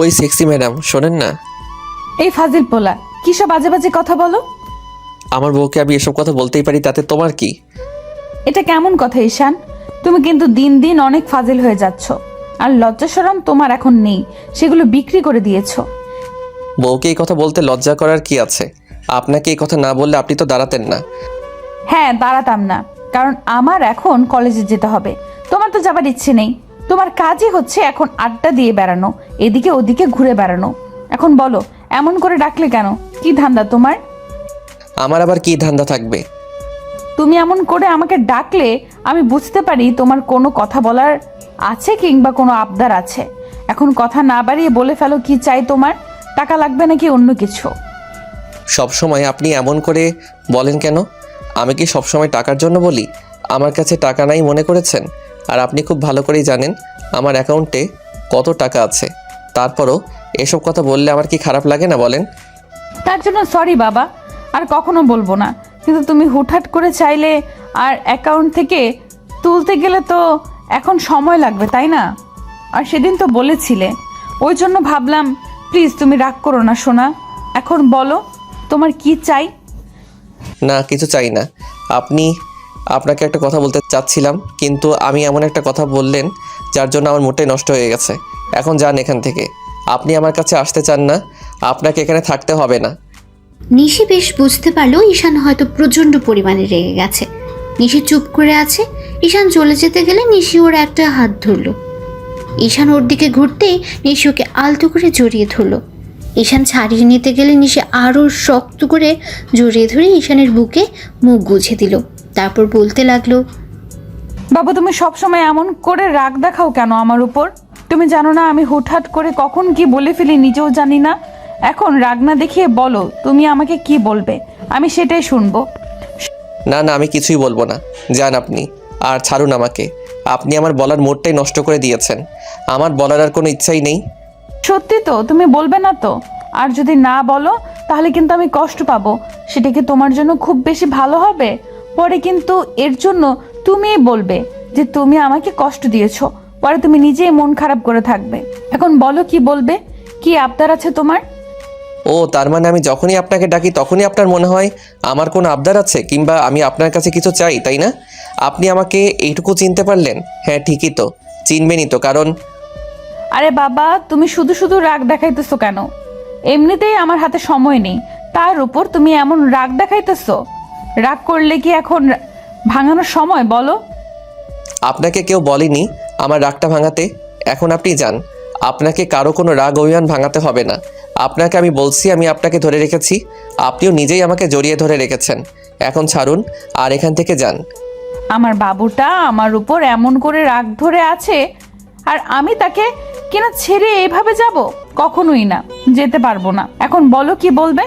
ওই sexy madam শোনেন না, এই ফাজিল পোলা, কিসব বাজে বাজে কথা বলো? আমার বউকে আমি এসব কথা বলতেই পারি, তাতে তোমার কি? এটা কেমন কথা ঈশান? তুমি কিন্তু দিন দিন অনেক ফাজিল হয়ে যাচ্ছ। আর লজ্জা শরম তোমার এখন নেই, সেগুলো বিক্রি করে দিয়েছো। বউকে এই কথা বলতে লজ্জা করার কি আছে? আপনাকে এই কথা না বললে আপনি তো দাঁড়াতেন না। হ্যাঁ, দাঁড়াতাম না, কারণ আমার এখন কলেজে যেতে হবে। তোমার তো যাবার ইচ্ছে নেই। তোমার কাজই হচ্ছে এখন আড্ডা দিয়ে বেড়ানো, এদিকে ওদিকে ঘুরে বেড়ানো। এখন বলো, এমন করে ডাকলে কেন? কি ধান্দা তোমার? আমার আবার কি ধান্দা থাকবে? তুমি এমন করে আমাকে ডাকলে আমি বুঝতে পারি তোমার কোনো কথা বলার আছে কিংবা কোনো আবদার আছে। এখন কথা না বাড়িয়ে বলে ফেলো, কি চাই তোমার? টাকা লাগবে নাকি অন্য কিছু? সব সময় আপনি এমন করে বলেন কেন? আমি কি সব সময় টাকার জন্য বলি? আমার কাছে টাকা নাই মনে করেছেন? আর আপনি খুব ভালো করেই জানেন আমার অ্যাকাউন্টে কত টাকা আছে। তারপরও এসব কথা বললে আমার কি খারাপ লাগে না বলেন? তার জন্য সরি বাবা, আর কখনো বলবো না। কিন্তু তুমি হুটহাট করে চাইলে আর অ্যাকাউন্ট থেকে তুলতে গেলে তো এখন সময় লাগবে, তাই না? আর সেদিন তো বলেছিলে, ওই জন্য ভাবলাম প্লিজ তুমি রাগ করো না সোনা। এখন বলো তোমার কি চাই? না, কিছু চাই না। আপনাকে একটা কথা বলতে চাচ্ছিলাম, কিন্তু আমি এমন একটা কথা বললেন যার জন্য আমার মুডটাই নষ্ট হয়ে গেছে। এখন যান এখান থেকে। আপনি আমার কাছে আসতে চান না, আপনাকে এখানে থাকতে হবে না। নিশি বেশ বুঝতে পারলো ঈশান হয়তো প্রচণ্ড পরিমাণে রেগে গেছে। নিশি চুপ করে আছে। ঈশান চলে যেতে গেলে নিশি ওর একটা হাত ধরল। ঈশান ওর দিকে ঘুরতেই নিশি ওকে আলতো করে জড়িয়ে ধরল। ঈশান ছাড়িয়ে নিতে গেলে নিশি আরও শক্ত করে জড়িয়ে ধরে ঈশানের বুকে মুখ গুজে দিল। তারপর বলতে লাগলো, বাবু তুমি সবসময় এমন করে রাগ দেখাও কেন আমার উপর? তুমি জানো না আমি হুটহাট করে কখন কি বলে ফেলি নিজেও জানি না। এখন রাগ না দেখিয়ে বলো তুমি আমাকে কি বলবে, আমি সেটাই শুনবো। না না, আমি কিছুই বলবো না। যান আপনি, আর ছাড়ুন আমাকে। আপনি আমার বলার মোডটাই নষ্ট করে দিয়েছেন। আমার বলার আর কোনো ইচ্ছাই নেই। সত্যি তো? তুমি বলবে না তো? আর যদি না বলো তাহলে কিন্তু আমি কষ্ট পাবো। সেটা কি তোমার জন্য খুব বেশি ভালো হবে? পরে কিন্তু এর জন্য তুমিই বলবে যে তুমি আমাকে কষ্ট দিয়েছো। পরে তুমি নিজেই মন খারাপ করে থাকবে। এখন বলো কি বলবে, কি আবদার আছে তোমার? ও, তার মানে আমি যখনই আপনাকে ডাকি তখনই আপনার মনে হয় আমার কোনো আবদার আছে, কিংবা আমি আপনার কাছে কিছু চাই, তাই না? আপনি আমাকে এইটুকু চিনতে পারলেন? হ্যাঁ ঠিকই তো, চিনবেনই তো, কারণ আরে বাবা, তুমি শুধু শুধু রাগ দেখাইতেছো কেন? এমনিতেই আমার হাতে সময় নেই, তার উপর তুমি এমন রাগ দেখাইতেছো। রাগ করলে কি এখন ভাঙানোর সময় বলো? আপনাকে কেউ বলেনি আমার রাগটা ভাঙাতে। এখন আপনি যান, আপনাকে কারো কোনো রাগ অভিমান ভাঙাতে হবে না। আপনাকে আমি বলছি আমি আপনাকে ধরে রেখেছি, আপনিও নিজেই আমাকে জড়িয়ে ধরে রেখেছেন। এখন ছাড়ুন আর এখান থেকে যান। আমার বাবুটা আমার উপর এমন করে রাগ ধরে আছে, আর আমি তাকে কিনা ছেড়ে এইভাবে যাব? কখনোই না, যেতে পারবো না। এখন বলো কি বলবে?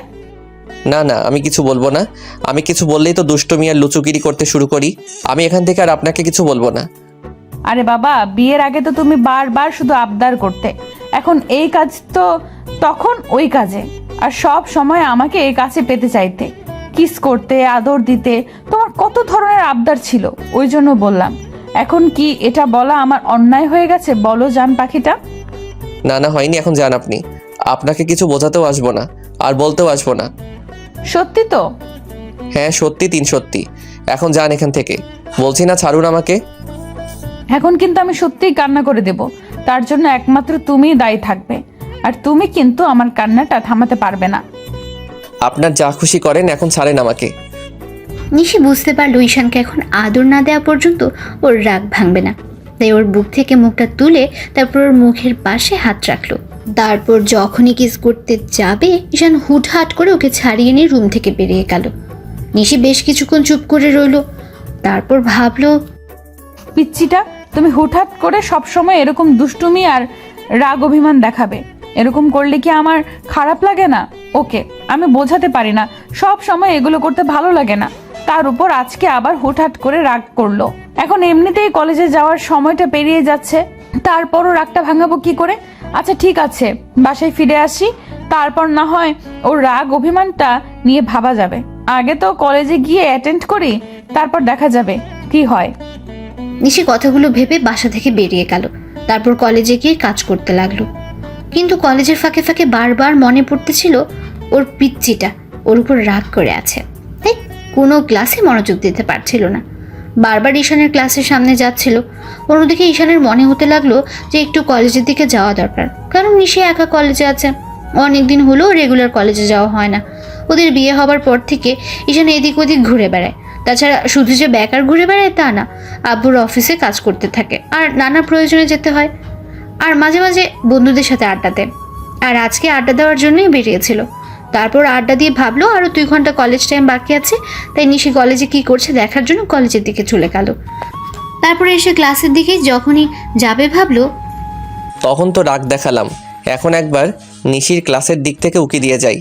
না না, আমি কিছু বলবো না। আমি কিছু বললেই তো দুষ্টুমি আর লুচুগিরি করতে শুরু করি। আমি এখান থেকে আর আপনাকে কিছু বলবো না। আরে বাবা, বিয়ের আগে তো তুমি বারবার শুধু আবদার করতে, এখন এই কাজ তো তখন ওই কাজে, আর সব সময় আমাকে এই কাছে পেতে চাইতে, কিস করতে, আদর দিতে। তোমার কত ধরনের আবদার ছিল, ওই জন্য বললাম। এখন কি এটা বলা আমার অন্যায় হয়ে গেছে বলো জান পাখিটা? না না, হয়নি। এখন যান আপনি। আপনাকে কিছু বোঝাতেও আসবো না, আর বলতেও আসবো না। সত্যি তো? হ্যাঁ সত্যি, তিন সত্যি। এখন যান এখান থেকে, বলছি না ছাড়ুন আমাকে। এখন কিন্তু আমি সত্যিই কান্না করে দেব, তার জন্য একমাত্র তুমিই দায়ী থাকবে। আর তুমি কিন্তু আমার কান্নাটা থামাতে পারবে না। আপনার যা খুশি করেন, এখন ছাড়েন আমাকে। নিশি বুঝতে পারলো ঈশানকে এখন আদর না দেওয়া পর্যন্ত ওর রাগ ভাঙবে না। তাই ওর বুক থেকে মুখটা তুলে তারপর ওর মুখের পাশে হাত রাখলো। তারপর যখনই কিস করতে যাবে ঈশান হুটহাট করে ওকে ছাড়িয়ে নিয়ে রুম থেকে বেরিয়ে গেল। নিশি বেশ কিছুক্ষণ চুপ করে রইল। তারপর ভাবলো, পিচ্চিটা, তুমি হুটহাট করে সব সময় এরকম দুষ্টুমি আর রাগ অভিমান দেখাবে? এরকম করলে কি আমার খারাপ লাগে না? ওকে, আমি বোঝাতে পারি না, সব সময় এগুলো করতে ভালো লাগে না। তার উপর আজকে আবার হুটহাট করে রাগ করলো। এখন এমনিতেই কলেজে যাওয়ার সময়টা পেরিয়ে যাচ্ছে, তারপরও রাগটা ভাঙাবো কি করে? আচ্ছা ঠিক আছে, বাসায় ফিরে আসি, তারপর না হয় ওর রাগ অভিমানটা নিয়ে ভাবা যাবে। আগে তো কলেজে গিয়ে অ্যাটেন্ড করি, তারপর দেখা যাবে কি হয়। নিশি কথাগুলো ভেবে বাসা থেকে বেরিয়ে গেল। তারপর কলেজে গিয়ে কাজ করতে লাগলো। কিন্তু কলেজের ফাঁকে ফাঁকে বারবার মনে পড়তেছিল ওর পিচ্চিটা ওর উপর রাগ করে আছে, তাই কোনো ক্লাসে মনোযোগ দিতে পারছিল না। বারবার ঈশানের ক্লাসের সামনে যাচ্ছিল। অন্যদিকে ঈশানের মনে হতে লাগলো যে একটু কলেজের দিকে যাওয়া দরকার, কারণ নিশি একা কলেজে আছে। অনেকদিন হলো রেগুলার কলেজে যাওয়া হয় না। ওদের বিয়ে হবার পর থেকে ঈশান এদিক ওদিক ঘুরে বেড়ায়। তাছাড়া শুধু যে বেকার ঘুরে বেড়ায় তা না, আব্বুর অফিসে কাজ করতে থাকে আর নানা প্রয়োজনে যেতে হয়, আর মাঝে মাঝে বন্ধুদের সাথে আড্ডা দেয়। আর আজকে আড্ডা দেওয়ার জন্যই বেরিয়েছিল। তারপর আড্ডা দিয়ে ভাবলো আরও 2 ঘন্টা কলেজ টাইম বাকি আছে, তাই নিশি কলেজে কি করছে দেখার জন্য কলেজের দিকে চলে গেল। তারপরে এসে ক্লাসের দিকে যখনই যাবে ভাবলো, তখন তো রাগ দেখালাম, এখন একবার নিশির ক্লাসের দিক থেকে উকি দিয়ে যাই।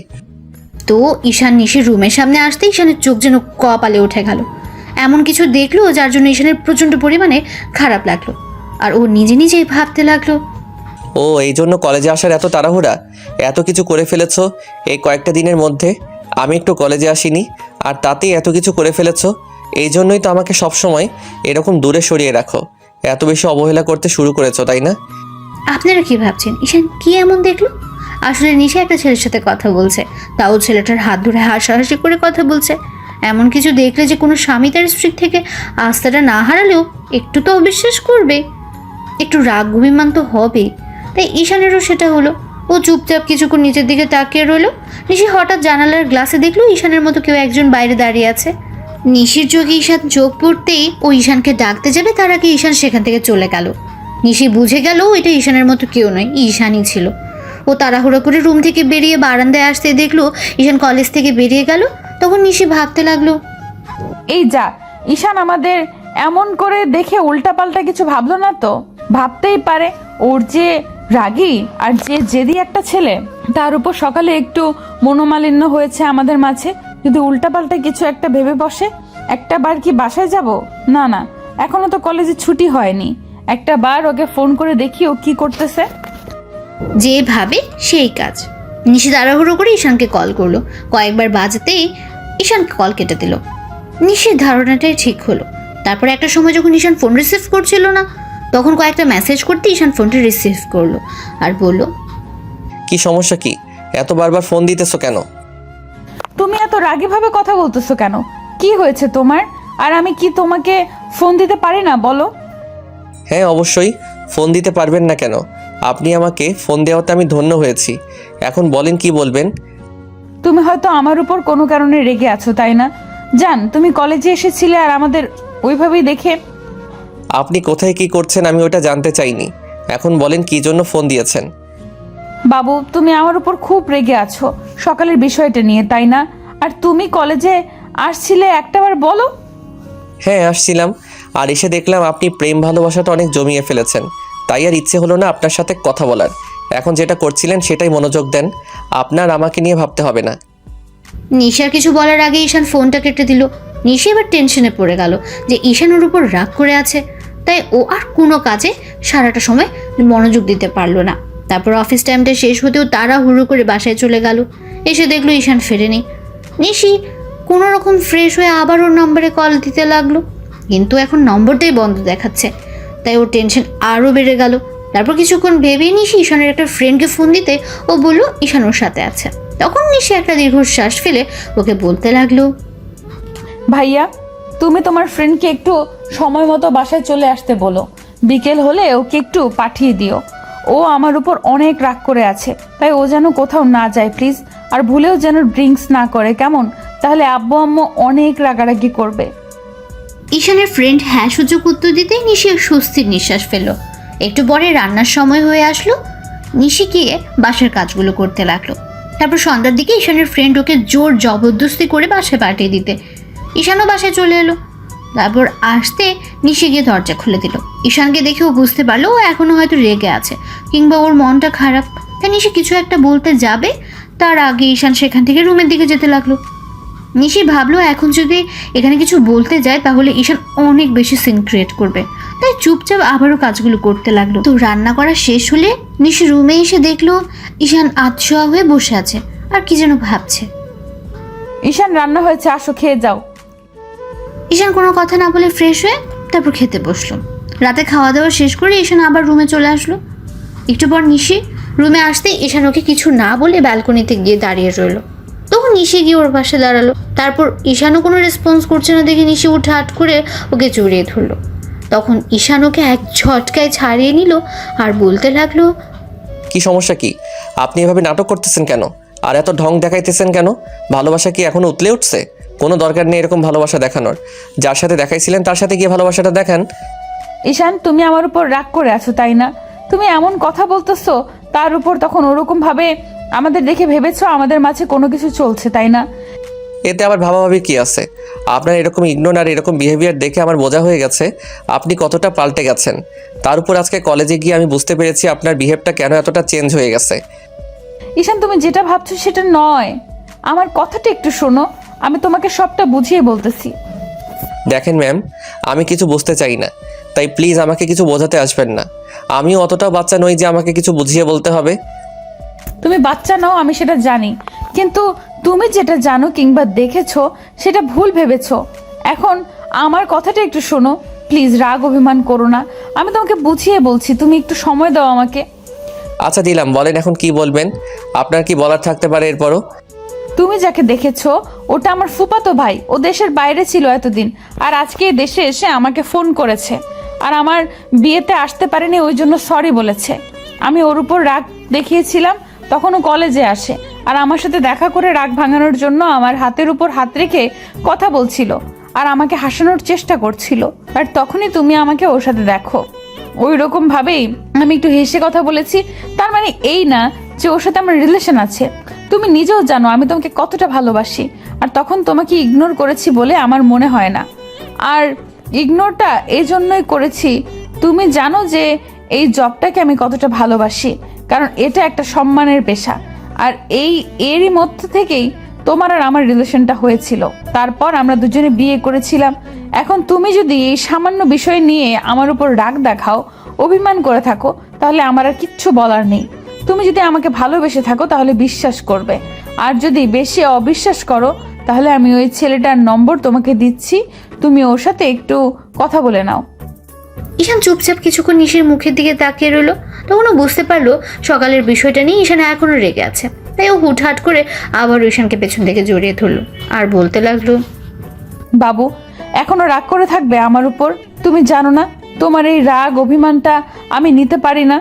তো ঈশান নিশির রুমের সামনে আসতে ঈশানের চোখ যেন কপালে উঠে গেল। এমন কিছু দেখলো যার জন্য ঈশানের প্রচণ্ড পরিমাণে খারাপ লাগলো, আর ও নিজে নিজেই ভাবতে লাগলো, ও এই জন্য কলেজে আসার এত তাড়াহুড়া, এত কিছু করে ফেলেছো এই কয়েকটা দিনের মধ্যে। আমি একটু কলেজে আসিনি আর তাতেই এত কিছু করে ফেলেছো। এই জন্যই তো আমাকে সবসময় এরকম দূরে সরিয়ে রাখো। এত বেশি অবহেলা করতে শুরু করেছো, তাই না? আপনারা কি ভাবছেন ঈশান কি এমন দেখলো? আসলে নিশা একটা ছেলের সাথে কথা বলছে, তাও ছেলেটার হাত ধরে হাসাহাসি করে কথা বলছে। এমন কিছু দেখলে যে কোনো স্বামী তার স্ত্রীর থেকে আস্থাটা না হারালেও একটু তো অবিশ্বাস করবে, একটু রাগ অভিমান তো হবে। তাই ঈশানেরও সেটা হলো। ও চুপচাপ কিছুক্ষণ নিচের দিকে তাকিয়ে রইল। নিশি হঠাৎ জানালার গ্লাসে দেখলো ঈশানের মতো কেউ একজন বাইরে দাঁড়িয়ে আছে। নিশির চোখে ঈশান চোখ পড়তেই ও ঈশানকে ডাকতে যাবে, তার আগে ঈশান সেখান থেকে চলে গেল। নিশি বুঝে গেল এটা ঈশানের মতো কেউ নয়, ঈশানই ছিল। ও তাড়াহুড়ো করে রুম থেকে বেরিয়ে বারান্দায় আসতে দেখলো ঈশান কলেজ থেকে বেরিয়ে গেল। তখন নিশি ভাবতে লাগলো, এই যা, ঈশান আমাদের এমন করে দেখে উল্টাপাল্টা কিছু ভাবলো না তো? ভাবতেই পারে ওর যে রাগী আর যে জেদি একটা ছেলে, তার উপর সকালে একটু মনোমালিন্য হয়েছে আমাদের মাঝে, যদি উল্টাপাল্টা কিছু একটা ভেবে বসে। একটা বার কি বাসায় যাব? না না, এখনো তো কলেজে ছুটি হয়নি। একটা বার ওকে ফোন করে দেখি ও কি করতেছে। যে ভাবে সেই কাজ। নিশি তাড়াহুড়ো করে ঈশানকে কল করলো। কয়েকবার বাজাতেই ঈশানকে কল কেটে দিল। নিশির ধারণাটাই ঠিক হলো। তারপরে একটা সময় যখন ঈশান ফোন রিসিভ করছিল না, তখন কয়েকটা মেসেজ করতে ঈশান ফোনটা রিসিভ করলো আর বলল, কি সমস্যা কি? এত বারবার ফোন দিতেছো কেন? তুমি এত রাগীভাবে কথা বলতেছো কেন? কি হয়েছে তোমার? আর আমি কি তোমাকে ফোন দিতে পারি না বলো? হ্যাঁ অবশ্যই, ফোন দিতে পারবেন না কেন? আপনি আমাকে ফোন দেওয়াতে আমি ধন্য হয়েছি। এখন বলেন কি বলবেন। তুমি হয়তো আমার উপর কোনো কারণে রেগে আছো, তাই না? জান, তুমি কলেজে এসেছিলে আর আমাদের ওইভাবেই দেখে। আপনি কোথায় কি করছেন আমি ওটা জানতে চাইনি। এখন বলেন কি জন্য ফোন দিয়েছেন। বাবু, তুমি আমার উপর খুব রেগে আছো সকালের বিষয়টা নিয়ে, তাই না? আর তুমি কলেজে আসছিলে একটাবার বলো। হ্যাঁ আসছিলাম, আর এসে দেখলাম আপনি প্রেম ভালোবাসাটা অনেক জমিয়ে ফেলেছেন, তাই আর ইচ্ছে হলো না আপনার সাথে কথা বলার। এখন যেটা করছিলেন সেটাই মনোযোগ দেন, আপনার আমাকে নিয়ে ভাবতে হবে না। নিশার কিছু বলার আগে ঈশান ফোনটা কেটে দিল। নিশা এবার টেনশনে পড়ে গেল যে ঈশান ওর উপর রাগ করে আছে, তাই ও আর কোনো কাজে সারাটা সময় মনোযোগ দিতে পারলো না। তারপর অফিস টাইমটা শেষ হতেও তাড়াহুড়ো করে বাসায় চলে গেল। এসে দেখলো ঈশান ফেরেনি। নিশি কোনো রকম ফ্রেশ হয়ে আবার ওর নম্বরে কল দিতে লাগলো, কিন্তু এখন নম্বরটাই বন্ধ দেখাচ্ছে। তাই ওর টেনশন আরও বেড়ে গেল। তারপর কিছুক্ষণ ভেবেই নিশি ঈশানের একটা ফ্রেন্ডকে ফোন দিতে ও বলল ঈশান ওর সাথে আছে। তখন নিশি একটা দীর্ঘশ্বাস ফেলে ওকে বলতে লাগলো, ভাইয়া, তুমি তোমার ফ্রেন্ডকে একটু সময় মতো বাসায় চলে আসতে বলো। বিকেল হলে ওকে একটু পাঠিয়ে দিও। ও আমার উপর অনেক রাগ করে আছে, তাই ও যেন কোথাও না যায় প্লিজ। আর ভুলেও যেন ড্রিঙ্কস না করে, কেমন? তাহলে আব্বু আম্মু অনেক রাগারাগি করবে। ঈশানের ফ্রেন্ড হ্যাঁ সূচক উত্তর দিতেই নিশি এক স্বস্তির নিঃশ্বাস ফেলল। একটু পরে রান্নার সময় হয়ে আসলো। নিশি গিয়ে বাসার কাজগুলো করতে লাগলো। তারপর সন্ধ্যার দিকে ঈশানের ফ্রেন্ড ওকে জোর জবরদস্তি করে বাসায় পাঠিয়ে দিতে ঈশানও বাসায় চলে এলো। তারপর আসতে নিশি গিয়ে দরজা খুলে দিল। ঈশানকে দেখে ও বুঝতে পারলো ও এখনো হয়তো রেগে আছে, কিংবা ওর মনটা খারাপ। তাই নিশি কিছু একটা বলতে যাবে, তার আগে ঈশান সেখান থেকে রুমের দিকে যেতে লাগলো। নিশি ভাবলো এখন যদি এখানে কিছু বলতে যায় তাহলে ঈশান অনেক বেশি সিন ক্রিয়েট করবে, তাই চুপচাপ আবারও কাজগুলো করতে লাগলো। তো রান্না করা শেষ হলে নিশি রুমে এসে দেখলো ঈশান আতশোয়া হয়ে বসে আছে আর কি যেন ভাবছে। ঈশান, রান্না হয়েছে, আসো খেয়ে যাও। ঈশান কোনো কথা না বলে ফ্রেশ হয়ে তারপর খেতে বসলো। রাতে খাওয়া দাওয়া শেষ করে ঈশান আবার রুমে চলে আসলো। একটু পর নিশি রুমে আসতে ঈশান ওকে কিছু না বলে ব্যালকনিতে গিয়ে দাঁড়িয়ে রইল। তখন নিশি গিয়ে ওর পাশে দাঁড়ালো। তারপর ঈশানও কোনো রেসপন্স করছে না দেখে নিশি উঠে হাট করে ওকে জড়িয়ে ধরলো। তখন ঈশান ওকে এক ঝটকায় ছাড়িয়ে নিল আর বলতে লাগলো, কি সমস্যা কি? আপনি এভাবে নাটক করতেছেন কেন? আর এত ঢং দেখাইতেছেন কেন? ভালোবাসা কি এখনো উতলে উঠছে? কোনো দরকার নেই এরকম ভালোবাসা দেখানোর। যার সাথে দেখাইছিলেন তার সাথে গিয়ে ভালোবাসাটা দেখান। ঈশান, তুমি আমার উপর রাগ করে আছো তাই না? তুমি এমন কথা বলতেছো, তার উপর তখন ওরকম ভাবে আমাদের দেখে ভেবেছো আমাদের মাঝে কোনো কিছু চলছে তাই না? এতে আবার ভাবাভাবি কি আছে? আপনার এরকম ইগনোর আর এরকম বিহেভিয়ার দেখে আমার বোঝা হয়ে গেছে আপনি কতটা পাল্টে গেছেন। তার উপর আজকে কলেজে গিয়ে আমি বুঝতে পেরেছি আপনার বিহেভটা কেন এতটা চেঞ্জ হয়ে গেছে। ঈশান, তুমি যেটা ভাবছো সেটা নয়, আমার কথাটা একটু শোনো, আমি তোমাকে সবটা বুঝিয়ে বলতেছি। দেখেন ম্যাম, আমি কিছু বুঝতে চাই না, তাই প্লিজ আমাকে কিছু বোঝাতে আসবেন না। আমিও অতটাও বাচ্চা নই যে আমাকে কিছু বুঝিয়ে বলতে হবে। তুমি বাচ্চা নাও, আমি সেটা জানি, কিন্তু তুমি যেটা জানো কিংবা দেখেছো সেটা ভুল ভেবেছো। এখন আমার কথাটা একটু শোনো প্লিজ, রাগ অভিমান করো না, আমি তোমাকে বুঝিয়ে বলছি, তুমি একটু সময় দাও আমাকে। আচ্ছা দিলাম, বলেন এখন কি বলবেন। আপনার কি বলার থাকতে পারে এরপরও? তুমি যাকে দেখেছো ওটা আমার ফুফাতো ভাই, ও দেশের বাইরে ছিল এতদিন, আর আজকে এই দেশে এসে আমাকে ফোন করেছে, আর আমার বিয়েতে আসতে পারেনি ওই জন্য সরি বলেছে। আমি ওর উপর রাগ দেখিয়েছিলাম, তখন ও কলেজে আসে আর আমার সাথে দেখা করে রাগ ভাঙানোর জন্য আমার হাতের উপর হাত রেখে কথা বলছিল আর আমাকে হাসানোর চেষ্টা করছিল, আর তখনই তুমি আমাকে ওর সাথে দেখো। ওই রকম ভাবেই আমি একটু হেসে কথা বলেছি, তার মানে এই না যে ওর সাথে আমার রিলেশন আছে। তুমি নিজেও জানো আমি তোমাকে কতটা ভালোবাসি, আর তখন তোমাকে ইগনোর করেছি বলে আমার মনে হয় না। আর ইগনোরটা এই জন্যই করেছি, তুমি জানো যে এই জবটাকে আমি কতটা ভালোবাসি, কারণ এটা একটা সম্মানের পেশা। আর এরই মধ্যে থেকেই তোমার আর আমার রিলেশনটা হয়েছিল, তারপর আমরা দুজনে বিয়ে করেছিলাম। এখন তুমি যদি এই সামান্য বিষয় নিয়ে আমার উপর রাগ দেখাও, অভিমান করে থাকো, তাহলে আমার আর কিচ্ছু বলার নেই। তুমি যদি আমাকে ভালোবেসে থাকো তাহলে বিশ্বাস করবে, আর যদি বেশি অবিশ্বাস করো তাহলে আমি ওই ছেলেটার নম্বর তোমাকে দিচ্ছি, তুমি ওর সাথে একটু কথা বলে নাও। ঈশান চুপচাপ কিছুক্ষণ নিশির মুখের দিকে তাকিয়ে রইল। তখন ও বুঝতে পারলো সকালের বিষয়টা নিয়ে ঈশান এখনো রেগে আছে, তাই ও হুটহাট করে আবার ঈশানকে পেছন থেকে জড়িয়ে ধরলো আর বলতে লাগলো, বাবু, এখনো রাগ করে থাকবে আমার উপর? তুমি জানো না তোমার এই রাগ অভিমানটা আমি নিতে পারি না।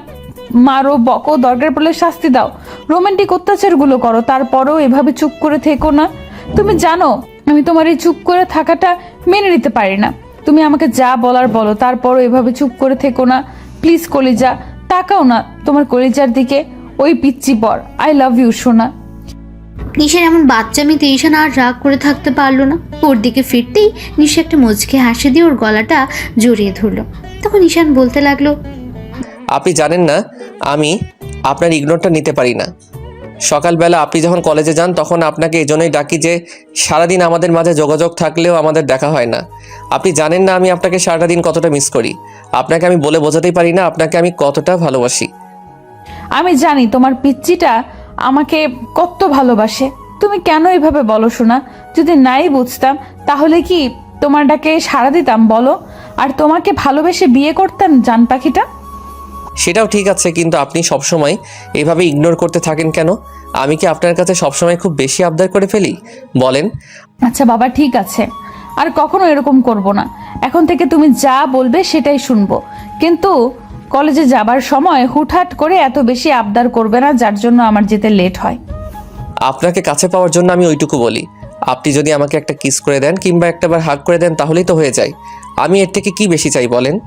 মারো, বকো, দরকার পড়লে শাস্তি দাও, রোমান্টিক অত্যাচারগুলো করো, তারপরেও এভাবে চুপ করে থেকো না। তুমি জানো আমি তোমার এই চুপ করে থাকাটা মেনে নিতে পারি না। তুমি আমাকে যা বলার বলো, তারপরও এভাবে চুপ করে থেকো না প্লিজ। কলিজা, তাকাও না তোমার কলিজার দিকে। ওই পিচ্চি বর, আই লাভ ইউ সোনা। নিশার এমন বাচ্চামিতে ঈশান আর রাগ করে থাকতে পারলো না। ওর দিকে ফিরতেই নিশা একটা মুচকে হাসি দিয়ে ওর গলাটা জড়িয়ে ধরলো। তখন ঈশান বলতে লাগলো, আপনি জানেন না আমি আপনার ইগনোরটা নিতে পারি না। সকালবেলা আপনি যখন কলেজে যান তখন আপনাকে এই জন্যই ডাকি যে সারাদিন আমাদের মাঝে যোগাযোগ থাকলেও আমাদের দেখা হয় না। আপনি জানেন না আমি আপনাকে সারাটা দিন কতটা মিস করি। আপনাকে আমি বলে বোঝাতেই পারি না আপনাকে আমি কতটা ভালোবাসি। আমি জানি তোমার পিচ্চিটা আমাকে কত ভালোবাসে, তুমি কেন এভাবে বলো শোনা? যদি নাই বুঝতাম তাহলে কি তোমার ডাকে সাড়া দিতাম বলো? আর তোমাকে ভালোবেসে বিয়ে করতাম জান পাখিটা? সেটাও ঠিক আছে, কিন্তু আপনি সবসময় এভাবে ইগনোর করতে থাকেন কেন? আমি কি আপনার কাছে সবসময় খুব বেশি আবদার করে ফেলি বলেন? আচ্ছা বাবা, ঠিক আছে, আর কখনো এরকম করব না। এখন থেকে তুমি যা বলবে সেটাই শুনবো, কিন্তু কলেজে যাবার সময় হুটহাট করে এত বেশি আবদার করবে না যার জন্য আমার যেতে লেট হয়। আপনাকে কাছে পাওয়ার জন্য আমি ওইটুকু বলি। আপনি যদি আমাকে একটা কিস করে দেন কিংবা একটাবার হাগ করে দেন তাহলেই তো হয়ে যায়। আমি এর থেকে কি বেশি চাই বলেন?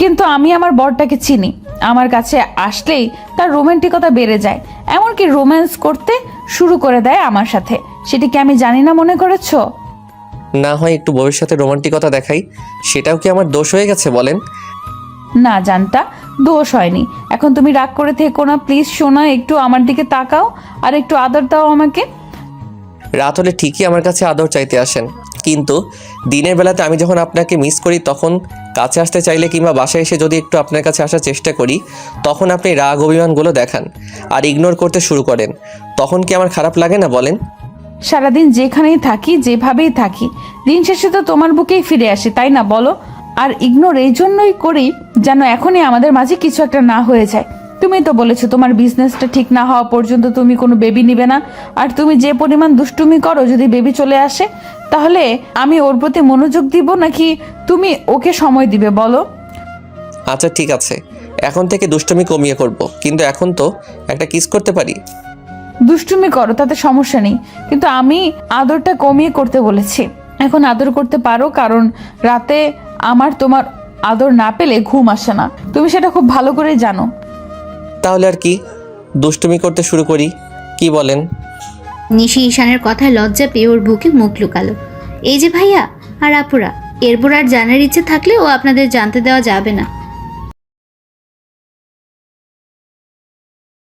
কিন্তু আমি আমার বরটাকে চিনি, আমার কাছে আসলেই তার রোমান্টিকতা বেড়ে যায়, এমনকি রোম্যান্স করতে শুরু করে দেয় আমার সাথে। সেটা কি আমি জানি না মনে করেছো? না হয় একটু বউয়ের সাথে রোমান্টিকতা দেখাই, সেটাও কি আমার দোষ হয়ে গেছে বলেন? না জানতা, দোষ হয়নি। এখন তুমি রাগ করে থেকো না প্লিজ সোনা, একটু আমার দিকে তাকাও আর একটু আদর দাও আমাকে। রাত হলে ঠিকই আমার কাছে আদর চাইতে আসেন, কিন্তু দিনের বেলাতে আমি যখন আপনাকে মিস করি তখন কাছে আসতে চাইলে কিংবা বাসায় এসে যদি একটু আপনার কাছে আসার চেষ্টা করি তখন আপনি রাগ অভিমানগুলো দেখান আর ইগনোর করতে শুরু করেন। তখন কি আমার খারাপ লাগে না বলেন? সারাদিন যেখানেই থাকি, যেভাবেই থাকি, দিন শেষে তো তোমার বুকেই ফিরে আসি, তাই না বলো? আর ইগনোর এই জন্যই করি যেন এখনই আমাদের মাঝে কিছু একটা না হয়ে যায়, তুমি তো বলেছো তোমার বিজনেসটা ঠিক না হওয়া পর্যন্ত তুমি কোনো বেবি নিবে না। আর তুমি যে পরিমাণ দুষ্টুমি করো, যদি বেবি চলে আসে তাহলে আমি ওর প্রতি মনোযোগ দিব নাকি তুমি ওকে সময় দিবে বলো? আচ্ছা ঠিক আছে, এখন থেকে দুষ্টুমি কমিয়ে করব, কিন্তু এখন তো একটা কিস করতে পারি। দুষ্টুমি করো, তাতে সমস্যা নেই, কিন্তু আমি আদরটা কমিয়ে করতে বলেছি। এখন আদর করতে পারো, কারণ রাতে আমার তোমার আদর না পেলে ঘুম আসে না, তুমি সেটা খুব ভালো করে জানো। তাহলে আর কি, দুষ্টুমি করতে শুরু করি, কি বলেন? নিশি ঈশানের কথায় লজ্জা পেয়ে ওর বুকে মুখ লুকালো। এই যে ভাইয়া আর আপুরা, এরপর আর জানার ইচ্ছে থাকলেও আপনাদের জানতে দেওয়া যাবে না।